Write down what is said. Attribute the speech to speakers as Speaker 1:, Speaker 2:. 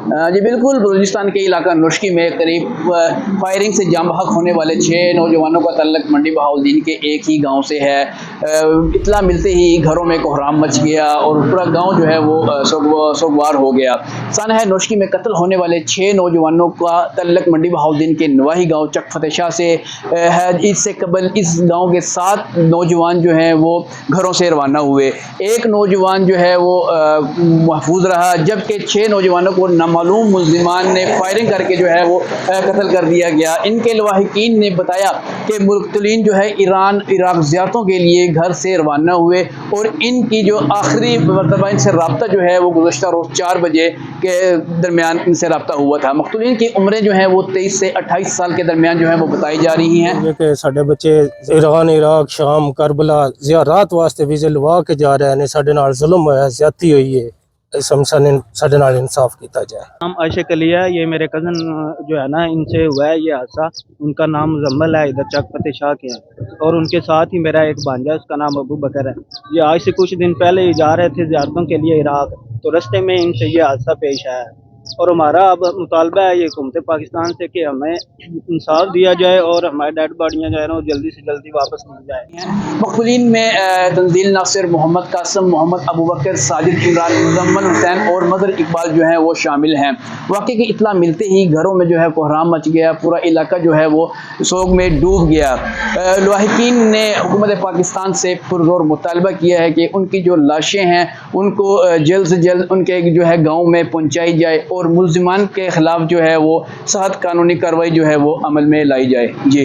Speaker 1: جی بالکل، بلوچستان کے علاقہ نشکی میں قریب فائرنگ سے جاں بحق ہونے والے 6 نوجوانوں کا تعلق منڈی بہاؤالدین کے ایک ہی گاؤں سے ہے۔ اطلاع ملتے ہی گھروں میں کوہرام مچ گیا اور پورا گاؤں جو ہے وہ سوگوار ہو گیا۔ سانحہ نشکی میں قتل ہونے والے 6 نوجوانوں کا تعلق منڈی بہاؤالدین کے نواحی گاؤں چک فتح شاہ سے ہے۔ عید سے قبل اس گاؤں کے 7 نوجوان جو ہیں وہ گھروں سے روانہ ہوئے۔ ایک نوجوان جو ہے وہ محفوظ رہا، جبکہ 6 نوجوانوں کو نامعلوم ملزمان نے فائرنگ کر کے جو ہے وہ قتل کر دیا گیا۔ ان کے لواحقین نے بتایا کہ مقتولین جو ہے ایران عراق زیارتوں کے لیے گھر سے روانہ ہوئے اور ان کی جو آخری مرتبہ ان سے رابطہ جو ہے وہ گزشتہ روز 4 بجے کے درمیان ان سے رابطہ ہوا تھا۔ مقتولین کی عمریں جو ہیں وہ 23 سے 28 سال کے درمیان جو ہیں وہ بتائی جا رہی ہیں۔
Speaker 2: کہ ساڈے بچے ایران عراق شام کربلا زیارات واسطے ویزے لوا کے جا رہے ہیں، ساڈے نال ظلم ہوا، زیادتی ہوئی ہے، ساڈے نال انصاف کیتا جائے۔
Speaker 3: نام عاشق علی ہے، یہ میرے کزن جو ہے نا ان سے ہوا ہے یہ حادثہ۔ ان کا نام مزمل ہے، ادھر چک فتح شاہ کے ہیں، اور ان کے ساتھ ہی میرا ایک بھانجا ہے، اس کا نام ابو بکر ہے۔ یہ آج سے کچھ دن پہلے ہی جا رہے تھے زیارتوں کے لیے عراق، تو رستے میں ان سے یہ حادثہ پیش آیا ہے، اور ہمارا اب مطالبہ ہے یہ حکومت پاکستان سے کہ ہمیں انصاف دیا جائے اور ہماری ڈیڈ باڈیاں جو ہے نا وہ جلدی سے جلدی واپس مل جائیں۔
Speaker 1: مقتولین میں تنزیل ناصر، محمد قاسم، محمد ابو بکر، ساجد عمران، مزمل حسین اور مظہر اقبال جو ہیں وہ شامل ہیں۔ واقعے کی اطلاع ملتے ہی گھروں میں جو ہے کوہرام مچ گیا، پورا علاقہ جو ہے وہ سوگ میں ڈوب گیا۔ لواحقین نے حکومت پاکستان سے پرزور مطالبہ کیا ہے کہ ان کی جو لاشیں ہیں ان کو جلد سے جلد ان کے جو ہے گاؤں میں پہنچائی جائے اور ملزمان کے خلاف جو ہے وہ سخت قانونی کارروائی جو ہے وہ عمل میں لائی جائے۔ جی